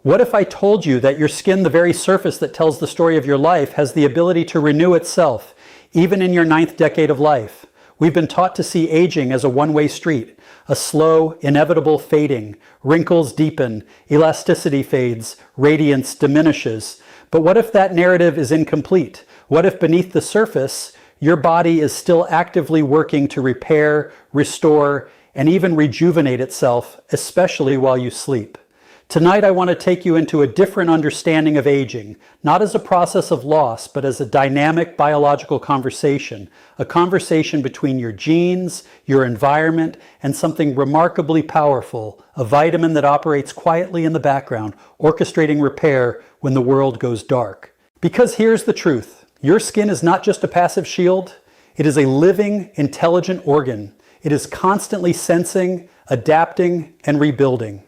What if I told you that your skin, the very surface that tells the story of your life, has the ability to renew itself, even in your 9th decade of life? We've been taught to see aging as a one-way street, a slow, inevitable fading. Wrinkles deepen, elasticity fades, radiance diminishes. But what if that narrative is incomplete? What if beneath the surface, your body is still actively working to repair, restore, and even rejuvenate itself, especially while you sleep? Tonight, I want to take you into a different understanding of aging, not as a process of loss, but as a dynamic biological conversation, a conversation between your genes, your environment, and something remarkably powerful, a vitamin that operates quietly in the background, orchestrating repair when the world goes dark. Because here's the truth. Your skin is not just a passive shield. It is a living, intelligent organ. It is constantly sensing, adapting, and rebuilding.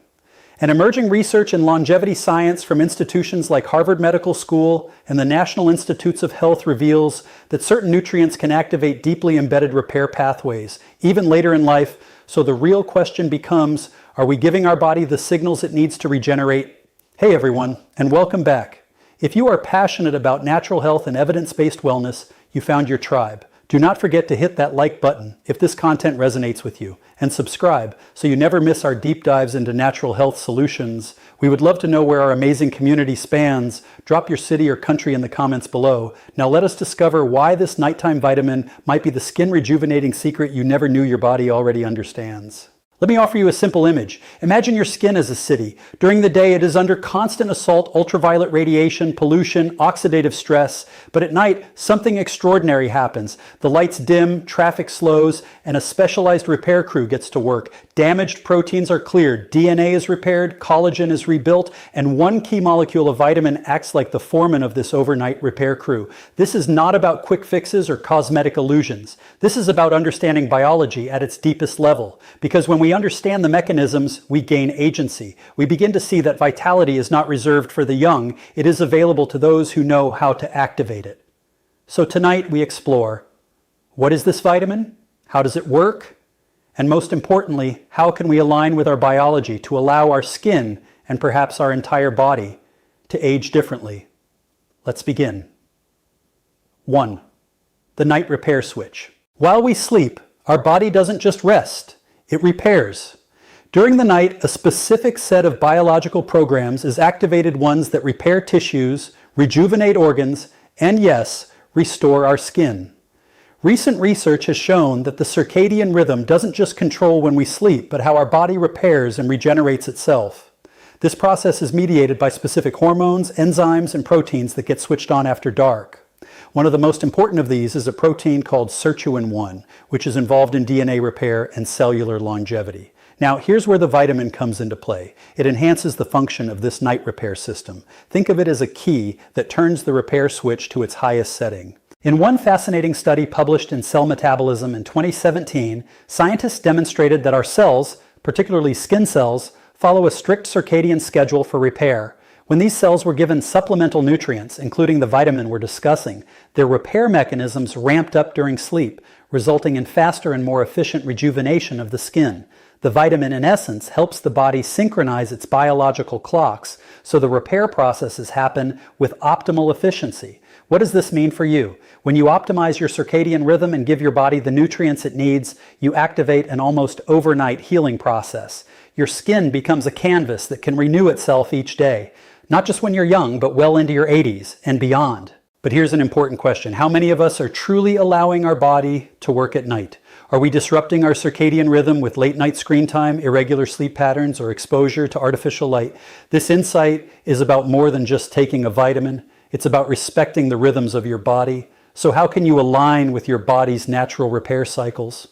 And emerging research in longevity science from institutions like Harvard Medical School and the National Institutes of Health reveals that certain nutrients can activate deeply embedded repair pathways, even later in life. So the real question becomes, are we giving our body the signals it needs to regenerate? Hey everyone, and welcome back. If you are passionate about natural health and evidence-based wellness, you found your tribe. Do not forget to hit that like button if this content resonates with you, and subscribe so you never miss our deep dives into natural health solutions. We would love to know where our amazing community spans. Drop your city or country in the comments below. Now let us discover why this nighttime vitamin might be the skin rejuvenating secret you never knew your body already understands. Let me offer you a simple image. Imagine your skin as a city. During the day, it is under constant assault, ultraviolet radiation, pollution, oxidative stress. But at night, something extraordinary happens. The lights dim, traffic slows, and a specialized repair crew gets to work. Damaged proteins are cleared, DNA is repaired, collagen is rebuilt, and one key molecule of vitamin acts like the foreman of this overnight repair crew. This is not about quick fixes or cosmetic illusions. This is about understanding biology at its deepest level. Because when we understand the mechanisms, we gain agency. We begin to see that vitality is not reserved for the young. It is available to those who know how to activate it. So tonight we explore, what is this vitamin? How does it work? And most importantly, how can we align with our biology to allow our skin and perhaps our entire body to age differently? Let's begin. 1. The night repair switch. While we sleep, our body doesn't just rest. It repairs. During the night, a specific set of biological programs is activated, ones that repair tissues, rejuvenate organs, and yes, restore our skin. Recent research has shown that the circadian rhythm doesn't just control when we sleep, but how our body repairs and regenerates itself. This process is mediated by specific hormones, enzymes, and proteins that get switched on after dark. One of the most important of these is a protein called sirtuin-1, which is involved in DNA repair and cellular longevity. Now, here's where the vitamin comes into play. It enhances the function of this night repair system. Think of it as a key that turns the repair switch to its highest setting. In one fascinating study published in Cell Metabolism in 2017, scientists demonstrated that our cells, particularly skin cells, follow a strict circadian schedule for repair. When these cells were given supplemental nutrients, including the vitamin we're discussing, their repair mechanisms ramped up during sleep, resulting in faster and more efficient rejuvenation of the skin. The vitamin, in essence, helps the body synchronize its biological clocks, so the repair processes happen with optimal efficiency. What does this mean for you? When you optimize your circadian rhythm and give your body the nutrients it needs, you activate an almost overnight healing process. Your skin becomes a canvas that can renew itself each day. Not just when you're young, but well into your 80s and beyond. But here's an important question. How many of us are truly allowing our body to work at night? Are we disrupting our circadian rhythm with late night screen time, irregular sleep patterns, or exposure to artificial light? This insight is about more than just taking a vitamin. It's about respecting the rhythms of your body. So how can you align with your body's natural repair cycles?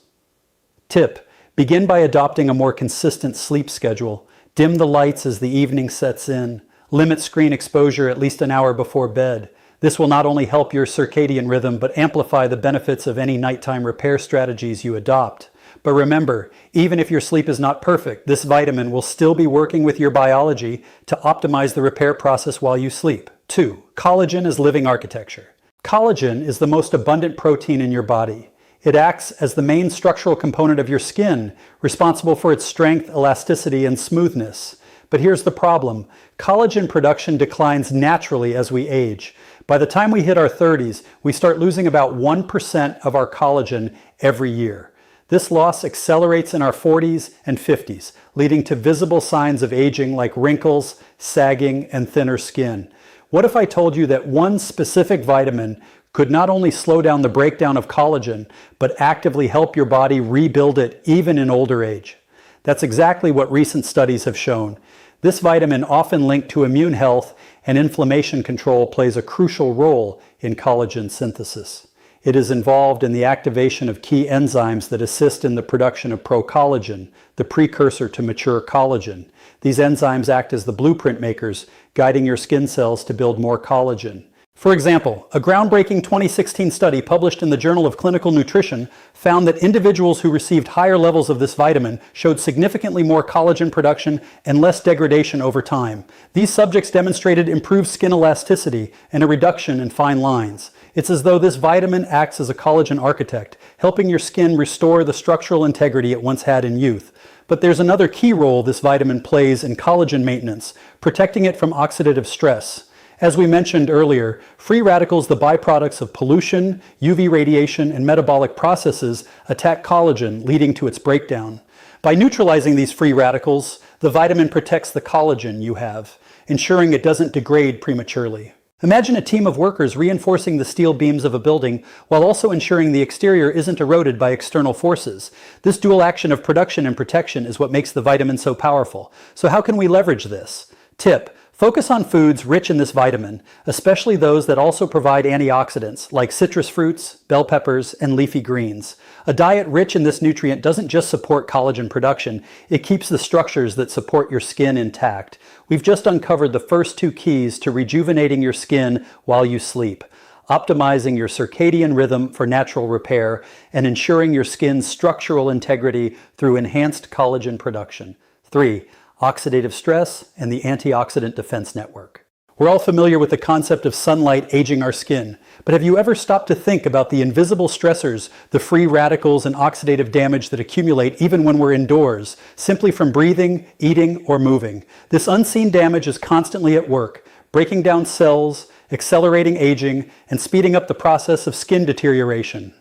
Tip: begin by adopting a more consistent sleep schedule. Dim the lights as the evening sets in. Limit screen exposure at least an hour before bed. This will not only help your circadian rhythm, but amplify the benefits of any nighttime repair strategies you adopt. But remember, even if your sleep is not perfect, this vitamin will still be working with your biology to optimize the repair process while you sleep. 2. Collagen as living architecture. Collagen is the most abundant protein in your body. It acts as the main structural component of your skin, responsible for its strength, elasticity, and smoothness. But here's the problem. Collagen production declines naturally as we age. By the time we hit our 30s, we start losing about 1% of our collagen every year. This loss accelerates in our 40s and 50s, leading to visible signs of aging like wrinkles, sagging, and thinner skin. What if I told you that one specific vitamin could not only slow down the breakdown of collagen, but actively help your body rebuild it even in older age? That's exactly what recent studies have shown. This vitamin, often linked to immune health and inflammation control, plays a crucial role in collagen synthesis. It is involved in the activation of key enzymes that assist in the production of procollagen, the precursor to mature collagen. These enzymes act as the blueprint makers, guiding your skin cells to build more collagen. For example, a groundbreaking 2016 study published in the Journal of Clinical Nutrition found that individuals who received higher levels of this vitamin showed significantly more collagen production and less degradation over time. These subjects demonstrated improved skin elasticity and a reduction in fine lines. It's as though this vitamin acts as a collagen architect, helping your skin restore the structural integrity it once had in youth. But there's another key role this vitamin plays in collagen maintenance, protecting it from oxidative stress. As we mentioned earlier, free radicals, the byproducts of pollution, UV radiation, and metabolic processes, attack collagen, leading to its breakdown. By neutralizing these free radicals, the vitamin protects the collagen you have, ensuring it doesn't degrade prematurely. Imagine a team of workers reinforcing the steel beams of a building while also ensuring the exterior isn't eroded by external forces. This dual action of production and protection is what makes the vitamin so powerful. So how can we leverage this? Tip: focus on foods rich in this vitamin, especially those that also provide antioxidants like citrus fruits, bell peppers, and leafy greens. A diet rich in this nutrient doesn't just support collagen production, it keeps the structures that support your skin intact. We've just uncovered the first two keys to rejuvenating your skin while you sleep: optimizing your circadian rhythm for natural repair and ensuring your skin's structural integrity through enhanced collagen production. 3. Oxidative stress and the antioxidant defense network. We're all familiar with the concept of sunlight aging our skin, but have you ever stopped to think about the invisible stressors, the free radicals and oxidative damage that accumulate even when we're indoors, simply from breathing, eating, or moving? This unseen damage is constantly at work, breaking down cells, accelerating aging, and speeding up the process of skin deterioration.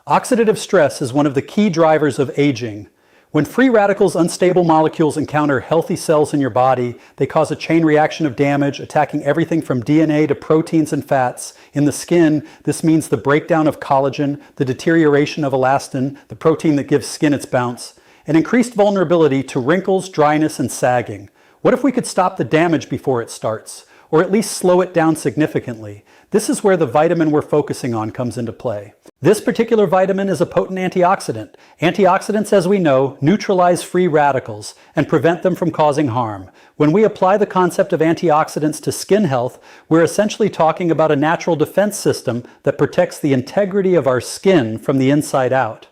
Oxidative stress is one of the key drivers of aging. When free radicals, unstable molecules, encounter healthy cells in your body, they cause a chain reaction of damage, attacking everything from DNA to proteins and fats. In the skin, this means the breakdown of collagen, the deterioration of elastin, the protein that gives skin its bounce, and increased vulnerability to wrinkles, dryness, and sagging. What if we could stop the damage before it starts, or at least slow it down significantly? This is where the vitamin we're focusing on comes into play. This particular vitamin is a potent antioxidant. Antioxidants, as we know, neutralize free radicals and prevent them from causing harm. When we apply the concept of antioxidants to skin health, we're essentially talking about a natural defense system that protects the integrity of our skin from the inside out.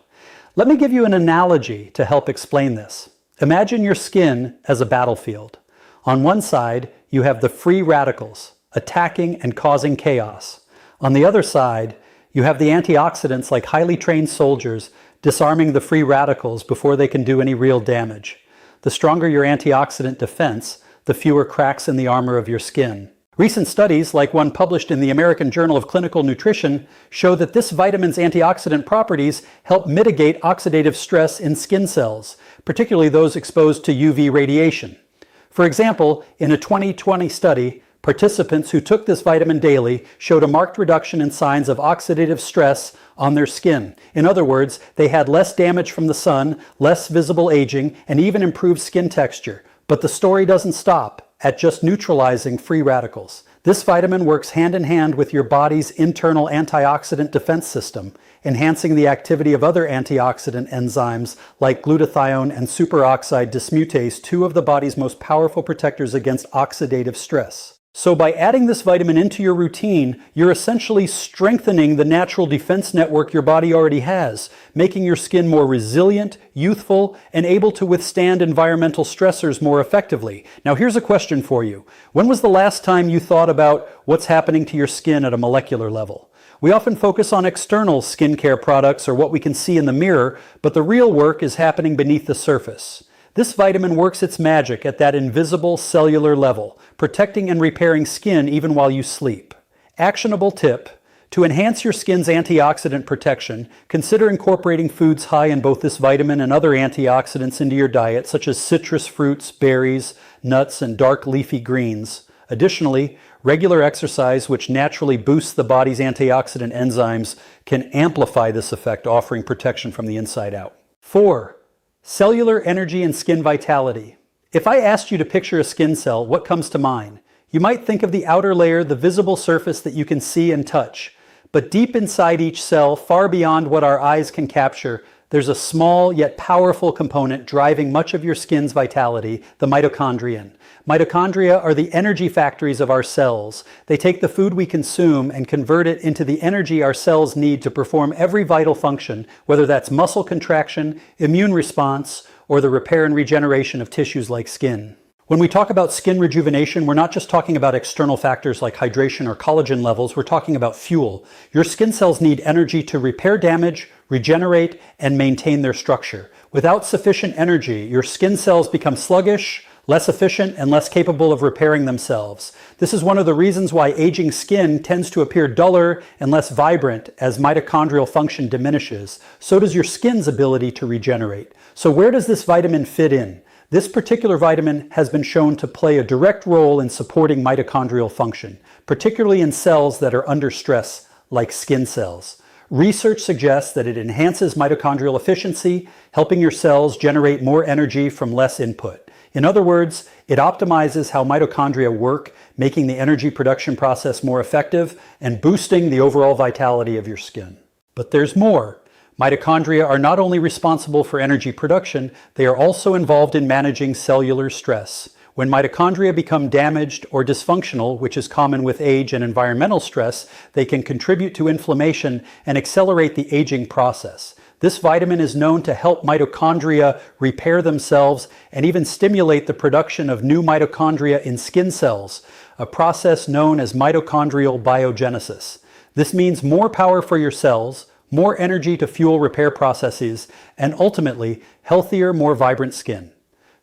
Let me give you an analogy to help explain this. Imagine your skin as a battlefield. On one side, you have the free radicals attacking and causing chaos. On the other side, you have the antioxidants, like highly trained soldiers, disarming the free radicals before they can do any real damage. The stronger your antioxidant defense, the fewer cracks in the armor of your skin. Recent studies, like one published in the American Journal of Clinical Nutrition, show that this vitamin's antioxidant properties help mitigate oxidative stress in skin cells, particularly those exposed to UV radiation. For example, in a 2020 study, participants who took this vitamin daily showed a marked reduction in signs of oxidative stress on their skin. In other words, they had less damage from the sun, less visible aging, and even improved skin texture. But the story doesn't stop at just neutralizing free radicals. This vitamin works hand in hand with your body's internal antioxidant defense system, enhancing the activity of other antioxidant enzymes like glutathione and superoxide dismutase, two of the body's most powerful protectors against oxidative stress. So by adding this vitamin into your routine, you're essentially strengthening the natural defense network your body already has, making your skin more resilient, youthful, and able to withstand environmental stressors more effectively. Now here's a question for you. When was the last time you thought about what's happening to your skin at a molecular level? We often focus on external skincare products or what we can see in the mirror, but the real work is happening beneath the surface. This vitamin works its magic at that invisible cellular level, protecting and repairing skin even while you sleep. Actionable tip: to enhance your skin's antioxidant protection, consider incorporating foods high in both this vitamin and other antioxidants into your diet, such as citrus fruits, berries, nuts, and dark leafy greens. Additionally, regular exercise, which naturally boosts the body's antioxidant enzymes, can amplify this effect, offering protection from the inside out. 4. Cellular energy and skin vitality. If I asked you to picture a skin cell, what comes to mind? You might think of the outer layer, the visible surface that you can see and touch. But deep inside each cell, far beyond what our eyes can capture, there's a small yet powerful component driving much of your skin's vitality, the mitochondrion. Mitochondria are the energy factories of our cells. They take the food we consume and convert it into the energy our cells need to perform every vital function, whether that's muscle contraction, immune response, or the repair and regeneration of tissues like skin. When we talk about skin rejuvenation, we're not just talking about external factors like hydration or collagen levels, we're talking about fuel. Your skin cells need energy to repair damage, regenerate, and maintain their structure. Without sufficient energy, your skin cells become sluggish, less efficient, and less capable of repairing themselves. This is one of the reasons why aging skin tends to appear duller and less vibrant as mitochondrial function diminishes. So does your skin's ability to regenerate. So where does this vitamin fit in? This particular vitamin has been shown to play a direct role in supporting mitochondrial function, particularly in cells that are under stress, like skin cells. Research suggests that it enhances mitochondrial efficiency, helping your cells generate more energy from less input. In other words, it optimizes how mitochondria work, making the energy production process more effective and boosting the overall vitality of your skin. But there's more. Mitochondria are not only responsible for energy production, they are also involved in managing cellular stress. When mitochondria become damaged or dysfunctional, which is common with age and environmental stress, they can contribute to inflammation and accelerate the aging process. This vitamin is known to help mitochondria repair themselves and even stimulate the production of new mitochondria in skin cells, a process known as mitochondrial biogenesis. This means more power for your cells, more energy to fuel repair processes, and ultimately, healthier, more vibrant skin.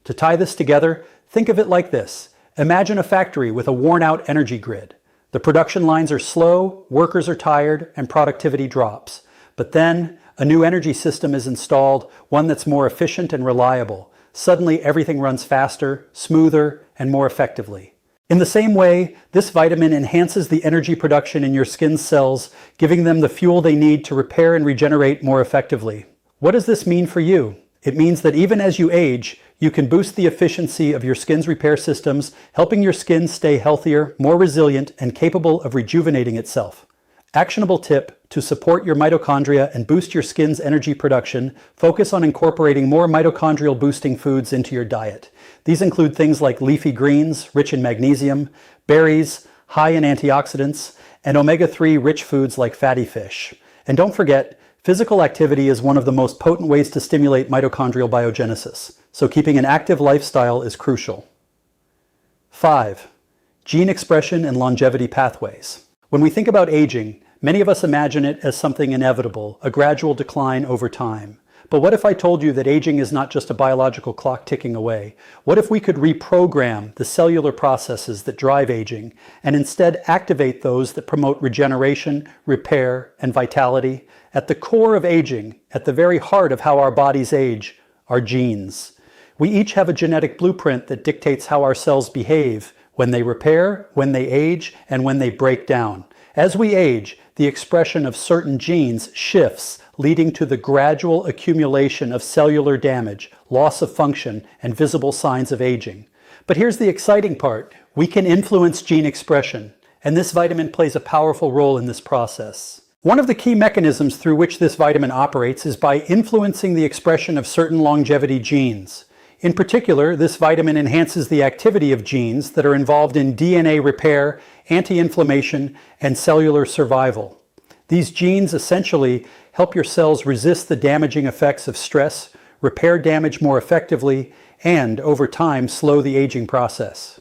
To tie this together, think of it like this. Imagine a factory with a worn-out energy grid. The production lines are slow, workers are tired, and productivity drops. But then, a new energy system is installed, one that's more efficient and reliable. Suddenly, everything runs faster, smoother, and more effectively. In the same way, this vitamin enhances the energy production in your skin cells, giving them the fuel they need to repair and regenerate more effectively. What does this mean for you? It means that even as you age, you can boost the efficiency of your skin's repair systems, helping your skin stay healthier, more resilient, and capable of rejuvenating itself. Actionable tip: to support your mitochondria and boost your skin's energy production, focus on incorporating more mitochondrial boosting foods into your diet. These include things like leafy greens, rich in magnesium, berries, high in antioxidants, and omega-3 rich foods like fatty fish. And don't forget, physical activity is one of the most potent ways to stimulate mitochondrial biogenesis, so keeping an active lifestyle is crucial. 5. Gene expression and longevity pathways. When we think about aging, many of us imagine it as something inevitable, a gradual decline over time. But what if I told you that aging is not just a biological clock ticking away? What if we could reprogram the cellular processes that drive aging and instead activate those that promote regeneration, repair, and vitality? At the core of aging, at the very heart of how our bodies age, are genes. We each have a genetic blueprint that dictates how our cells behave when they repair, when they age, and when they break down. As we age, the expression of certain genes shifts, leading to the gradual accumulation of cellular damage, loss of function, and visible signs of aging. But here's the exciting part. We can influence gene expression, and this vitamin plays a powerful role in this process. One of the key mechanisms through which this vitamin operates is by influencing the expression of certain longevity genes. In particular, this vitamin enhances the activity of genes that are involved in DNA repair, anti-inflammation, and cellular survival. These genes essentially help your cells resist the damaging effects of stress, repair damage more effectively, and, over time, slow the aging process.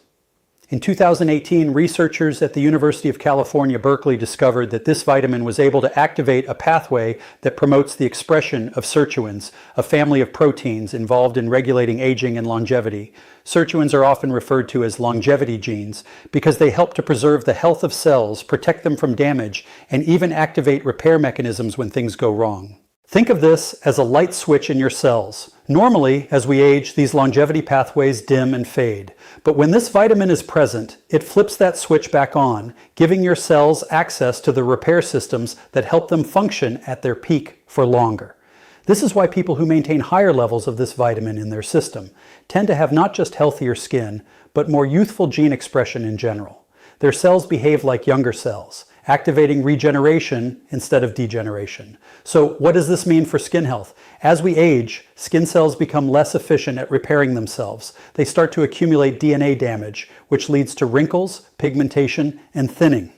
In 2018, researchers at the University of California, Berkeley discovered that this vitamin was able to activate a pathway that promotes the expression of sirtuins, a family of proteins involved in regulating aging and longevity. Sirtuins are often referred to as longevity genes because they help to preserve the health of cells, protect them from damage, and even activate repair mechanisms when things go wrong. Think of this as a light switch in your cells. Normally, as we age, these longevity pathways dim and fade. But when this vitamin is present, it flips that switch back on, giving your cells access to the repair systems that help them function at their peak for longer. This is why people who maintain higher levels of this vitamin in their system tend to have not just healthier skin, but more youthful gene expression in general. Their cells behave like younger cells, activating regeneration instead of degeneration. So what does this mean for skin health? As we age, skin cells become less efficient at repairing themselves. They start to accumulate DNA damage, which leads to wrinkles, pigmentation, and thinning.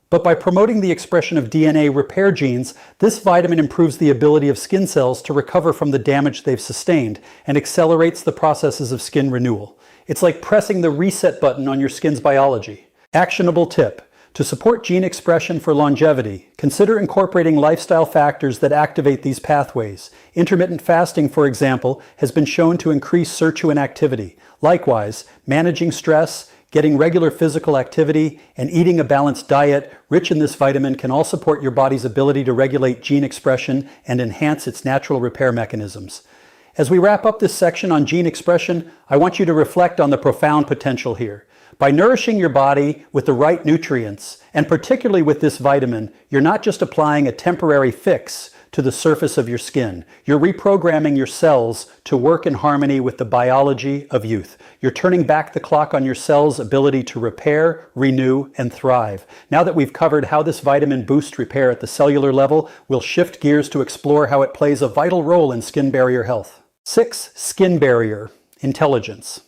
But by promoting the expression of DNA repair genes, this vitamin improves the ability of skin cells to recover from the damage they've sustained and accelerates the processes of skin renewal. It's like pressing the reset button on your skin's biology. Actionable tip. To support gene expression for longevity, consider incorporating lifestyle factors that activate these pathways. Intermittent fasting, for example, has been shown to increase sirtuin activity. Likewise, managing stress, getting regular physical activity, and eating a balanced diet rich in this vitamin can all support your body's ability to regulate gene expression and enhance its natural repair mechanisms. As we wrap up this section on gene expression, I want you to reflect on the profound potential here. By nourishing your body with the right nutrients, and particularly with this vitamin, you're not just applying a temporary fix to the surface of your skin. You're reprogramming your cells to work in harmony with the biology of youth. You're turning back the clock on your cells' ability to repair, renew, and thrive. Now that we've covered how this vitamin boosts repair at the cellular level, we'll shift gears to explore how it plays a vital role in skin barrier health. 6. Skin barrier. Intelligence.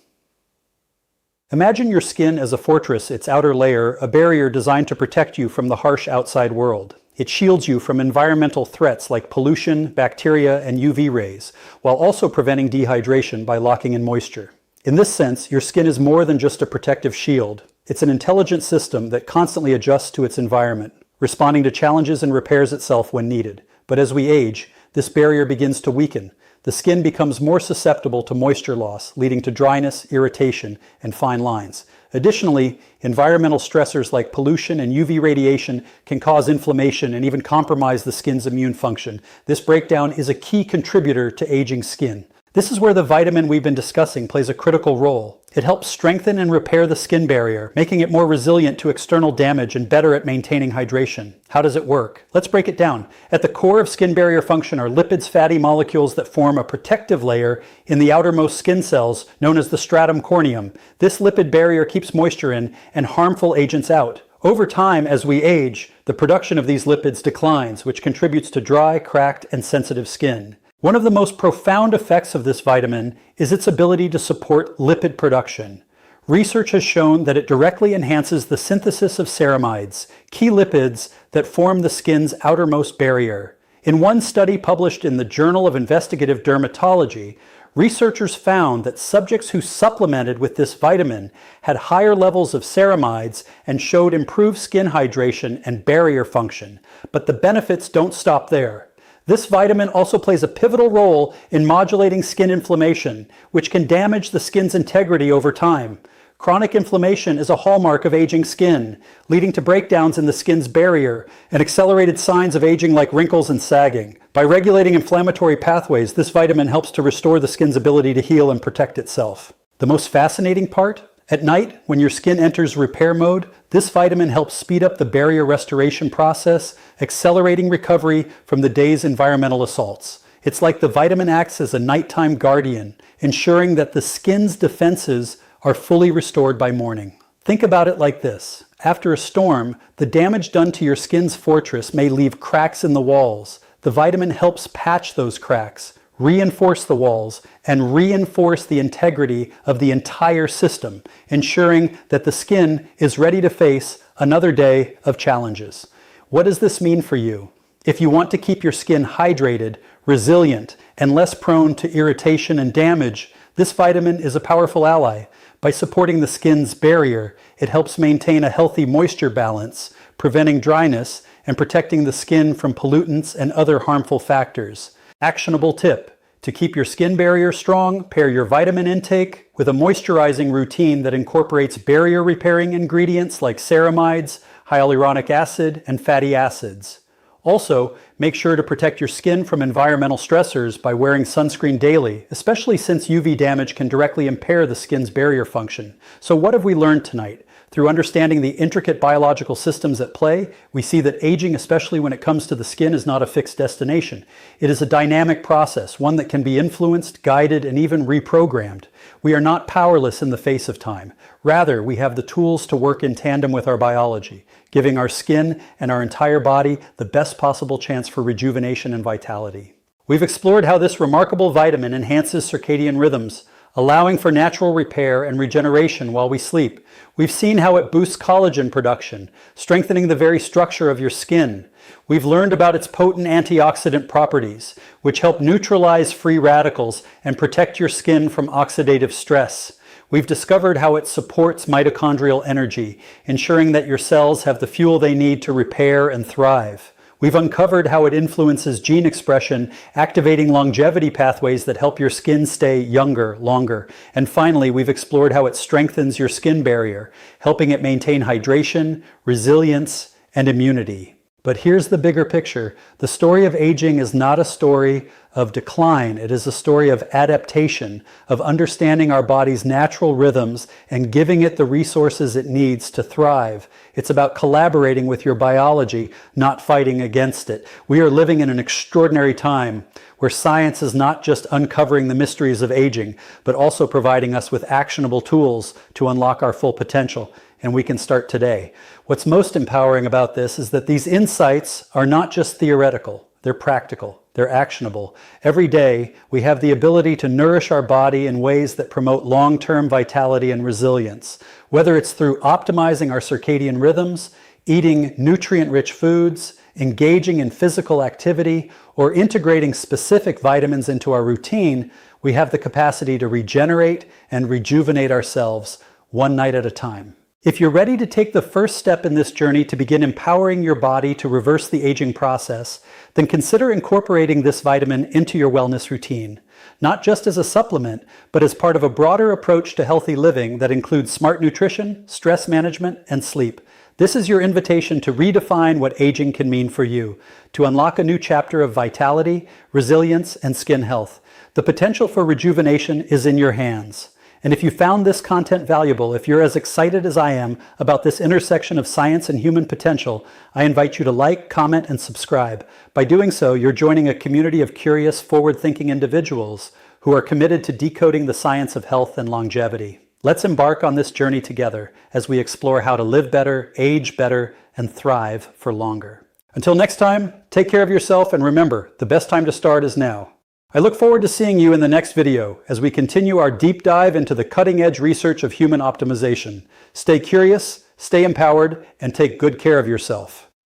Imagine your skin as a fortress, its outer layer, a barrier designed to protect you from the harsh outside world. It shields you from environmental threats like pollution, bacteria, and UV rays, while also preventing dehydration by locking in moisture. In this sense, your skin is more than just a protective shield. It's an intelligent system that constantly adjusts to its environment, responding to challenges and repairs itself when needed. But as we age, this barrier begins to weaken. The skin becomes more susceptible to moisture loss, leading to dryness, irritation, and fine lines. Additionally, environmental stressors like pollution and UV radiation can cause inflammation and even compromise the skin's immune function. This breakdown is a key contributor to aging skin. This is where the vitamin we've been discussing plays a critical role. It helps strengthen and repair the skin barrier, making it more resilient to external damage and better at maintaining hydration. How does it work? Let's break it down. At the core of skin barrier function are lipids, fatty molecules that form a protective layer in the outermost skin cells known as the stratum corneum. This lipid barrier keeps moisture in and harmful agents out. Over time, as we age, the production of these lipids declines, which contributes to dry, cracked, and sensitive skin. One of the most profound effects of this vitamin is its ability to support lipid production. Research has shown that it directly enhances the synthesis of ceramides, key lipids that form the skin's outermost barrier. In one study published in the Journal of Investigative Dermatology, researchers found that subjects who supplemented with this vitamin had higher levels of ceramides and showed improved skin hydration and barrier function. But the benefits don't stop there. This vitamin also plays a pivotal role in modulating skin inflammation, which can damage the skin's integrity over time. Chronic inflammation is a hallmark of aging skin, leading to breakdowns in the skin's barrier and accelerated signs of aging like wrinkles and sagging. By regulating inflammatory pathways, this vitamin helps to restore the skin's ability to heal and protect itself. The most fascinating part? At night, when your skin enters repair mode, this vitamin helps speed up the barrier restoration process, accelerating recovery from the day's environmental assaults. It's like the vitamin acts as a nighttime guardian, ensuring that the skin's defenses are fully restored by morning. Think about it like this. After a storm, the damage done to your skin's fortress may leave cracks in the walls. The vitamin helps patch those cracks, reinforce the walls, and reinforce the integrity of the entire system, ensuring that the skin is ready to face another day of challenges. What does this mean for you? If you want to keep your skin hydrated, resilient, and less prone to irritation and damage, this vitamin is a powerful ally. By supporting the skin's barrier, it helps maintain a healthy moisture balance, preventing dryness and protecting the skin from pollutants and other harmful factors. Actionable tip: to keep your skin barrier strong, pair your vitamin intake with a moisturizing routine that incorporates barrier repairing ingredients like ceramides, hyaluronic acid, and fatty acids. Also, make sure to protect your skin from environmental stressors by wearing sunscreen daily, especially since UV damage can directly impair the skin's barrier function. So what have we learned tonight? Through understanding the intricate biological systems at play, we see that aging, especially when it comes to the skin, is not a fixed destination. It is a dynamic process, one that can be influenced, guided, and even reprogrammed. We are not powerless in the face of time. Rather, we have the tools to work in tandem with our biology, giving our skin and our entire body the best possible chance for rejuvenation and vitality. We've explored how this remarkable vitamin enhances circadian rhythms, allowing for natural repair and regeneration while we sleep. We've seen how it boosts collagen production, strengthening the very structure of your skin. We've learned about its potent antioxidant properties, which help neutralize free radicals and protect your skin from oxidative stress. We've discovered how it supports mitochondrial energy, ensuring that your cells have the fuel they need to repair and thrive. We've uncovered how it influences gene expression, activating longevity pathways that help your skin stay younger longer. And finally, we've explored how it strengthens your skin barrier, helping it maintain hydration, resilience, and immunity. But here's the bigger picture. The story of aging is not a story of decline. It is a story of adaptation, of understanding our body's natural rhythms and giving it the resources it needs to thrive. It's about collaborating with your biology, not fighting against it. We are living in an extraordinary time where science is not just uncovering the mysteries of aging, but also providing us with actionable tools to unlock our full potential. And we can start today. What's most empowering about this is that these insights are not just theoretical, they're practical, they're actionable. Every day, we have the ability to nourish our body in ways that promote long-term vitality and resilience. Whether it's through optimizing our circadian rhythms, eating nutrient-rich foods, engaging in physical activity, or integrating specific vitamins into our routine, we have the capacity to regenerate and rejuvenate ourselves one night at a time. If you're ready to take the first step in this journey to begin empowering your body to reverse the aging process, then consider incorporating this vitamin into your wellness routine, not just as a supplement, but as part of a broader approach to healthy living that includes smart nutrition, stress management, and sleep. This is your invitation to redefine what aging can mean for you, to unlock a new chapter of vitality, resilience, and skin health. The potential for rejuvenation is in your hands. And if you found this content valuable, if you're as excited as I am about this intersection of science and human potential, I invite you to like, comment, and subscribe. By doing so, you're joining a community of curious, forward-thinking individuals who are committed to decoding the science of health and longevity. Let's embark on this journey together as we explore how to live better, age better, and thrive for longer. Until next time, take care of yourself, and remember, the best time to start is now. I look forward to seeing you in the next video as we continue our deep dive into the cutting-edge research of human optimization. Stay curious, stay empowered, and take good care of yourself.